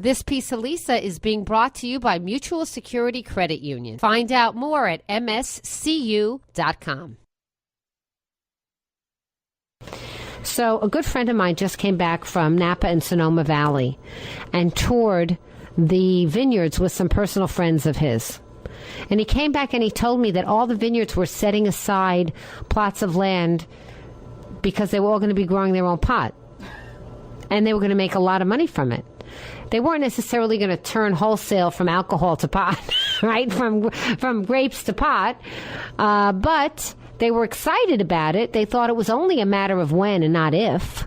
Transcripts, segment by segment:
This piece of Lisa is being brought to you by Mutual Security Credit Union. Find out more at mscu.com. So a good friend of mine just came back from Napa and Sonoma Valley and toured the vineyards with some personal friends of his. And he came back and he told me that all the vineyards were setting aside plots of land because they were all going to be growing their own pot. And they were going to make a lot of money from it. They weren't necessarily going to turn wholesale from alcohol to pot, right? From grapes to pot. But they were excited about it. They thought it was only a matter of when and not if.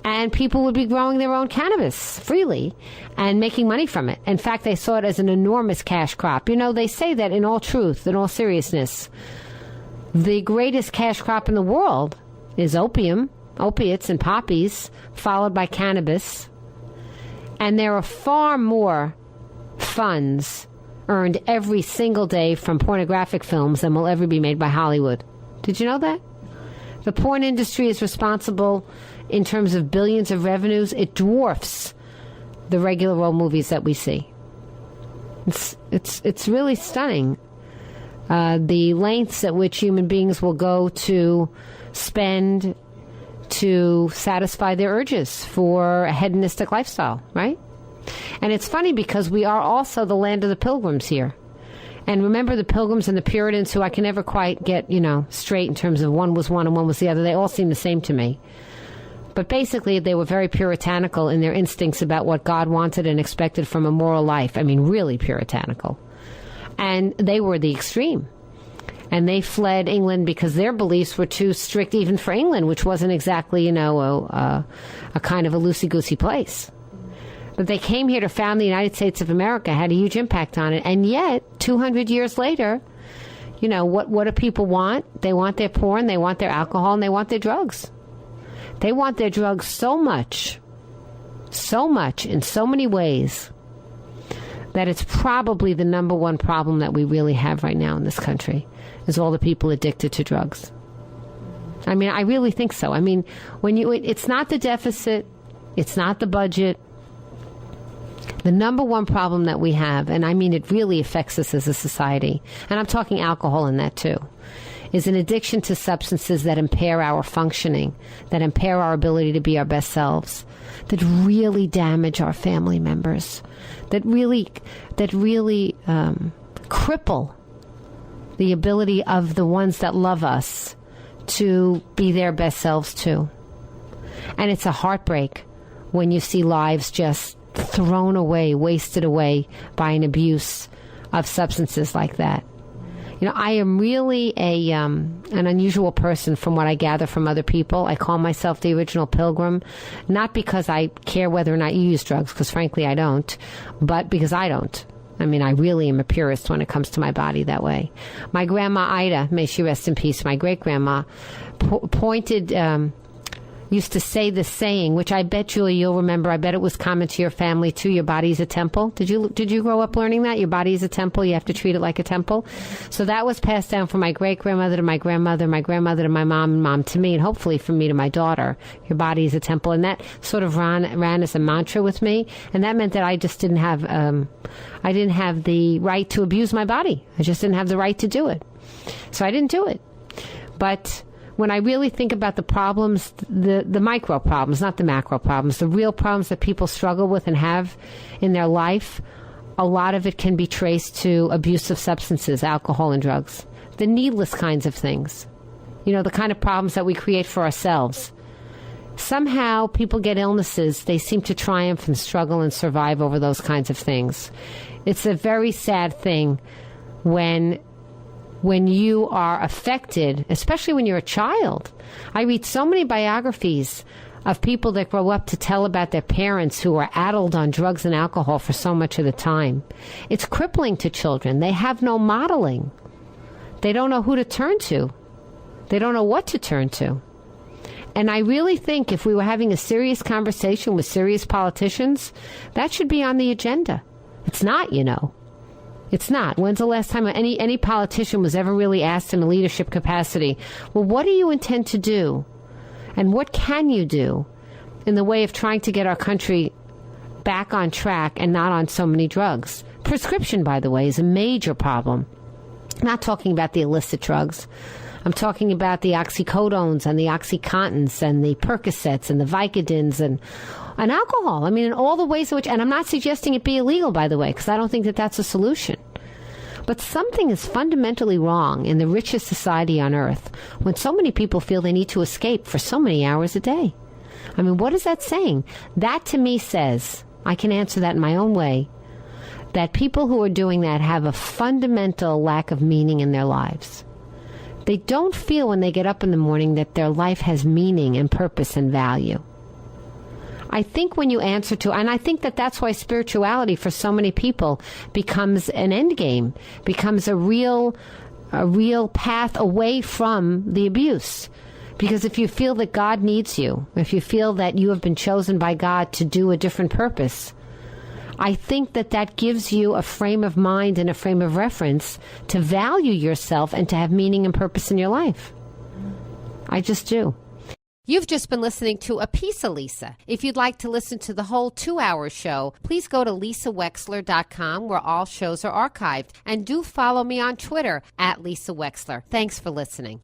And people would be growing their own cannabis freely and making money from it. In fact, they saw it as an enormous cash crop. You know, they say that in all truth, in all seriousness, the greatest cash crop in the world is opiates and poppies, followed by cannabis. And there are far more funds earned every single day from pornographic films than will ever be made by Hollywood. Did you know that? The porn industry is responsible in terms of billions of revenues. It dwarfs the regular old movies that we see. It's really stunning. The lengths at which human beings will go to spend to satisfy their urges for a hedonistic lifestyle, right? And it's funny because we are also the land of the pilgrims here. And remember the pilgrims and the Puritans, who I can never quite get, straight in terms of one was one and one was the other. They all seem the same to me. But basically, they were very puritanical in their instincts about what God wanted and expected from a moral life. I mean, really puritanical. And they were the extreme. And they fled England because their beliefs were too strict even for England, which wasn't exactly, a kind of a loosey-goosey place. But they came here to found the United States of America, had a huge impact on it. And yet, 200 years later, what do people want? They want their porn, they want their alcohol, and they want their drugs. They want their drugs so much, in so many ways, that it's probably the number one problem that we really have right now in this country, is all the people addicted to drugs. I mean, I really think so. I mean, it's not the deficit, it's not the budget. The number one problem that we have, and I mean it really affects us as a society, and I'm talking alcohol in that too, is an addiction to substances that impair our functioning, that impair our ability to be our best selves, that really damage our family members, that really cripple the ability of the ones that love us to be their best selves too. And it's a heartbreak when you see lives just thrown away, wasted away by an abuse of substances like that. I am really an unusual person from what I gather from other people. I call myself the original pilgrim, not because I care whether or not you use drugs, because frankly I don't, but because I don't. I mean, I really am a purist when it comes to my body that way. My grandma Ida, may she rest in peace, my great-grandma, used to say this saying, which I bet, Julie, you'll remember. I bet it was common to your family, too. Your body is a temple. Did you grow up learning that? Your body is a temple. You have to treat it like a temple. So that was passed down from my great-grandmother to my grandmother to my mom, and mom to me, and hopefully from me to my daughter. Your body is a temple. And that sort of ran as a mantra with me. And that meant that I just didn't have the right to abuse my body. I just didn't have the right to do it. So I didn't do it. But when I really think about the problems, the micro problems, not the macro problems, the real problems that people struggle with and have in their life, a lot of it can be traced to abuse of substances, alcohol and drugs, the needless kinds of things, the kind of problems that we create for ourselves. Somehow people get illnesses, they seem to triumph and struggle and survive over those kinds of things. It's a very sad thing when you are affected, especially when you're a child. I read so many biographies of people that grow up to tell about their parents who are addled on drugs and alcohol for so much of the time. It's crippling to children. They have no modeling. They don't know who to turn to. They don't know what to turn to. And I really think if we were having a serious conversation with serious politicians, that should be on the agenda. It's not, It's not. When's the last time any politician was ever really asked in a leadership capacity, well, what do you intend to do? And what can you do in the way of trying to get our country back on track and not on so many drugs. Prescription, by the way, is a major problem. I'm not talking about the illicit drugs. I'm talking about the oxycodones and the OxyContins and the Percocets and the Vicodins and alcohol. I mean, in all the ways in which, and I'm not suggesting it be illegal, by the way, because I don't think that that's a solution. But something is fundamentally wrong in the richest society on earth when so many people feel they need to escape for so many hours a day. I mean, what is that saying? That to me says, I can answer that in my own way, that people who are doing that have a fundamental lack of meaning in their lives. They don't feel when they get up in the morning that their life has meaning and purpose and value. I think when you answer to, and I think that that's why spirituality for so many people becomes an end game, becomes a real path away from the abuse. Because if you feel that God needs you, if you feel that you have been chosen by God to do a different purpose, I think that that gives you a frame of mind and a frame of reference to value yourself and to have meaning and purpose in your life. I just do. You've just been listening to A Piece of Lisa. If you'd like to listen to the whole 2-hour show, please go to lisawexler.com where all shows are archived. And do follow me on Twitter @Lisa Wexler. Thanks for listening.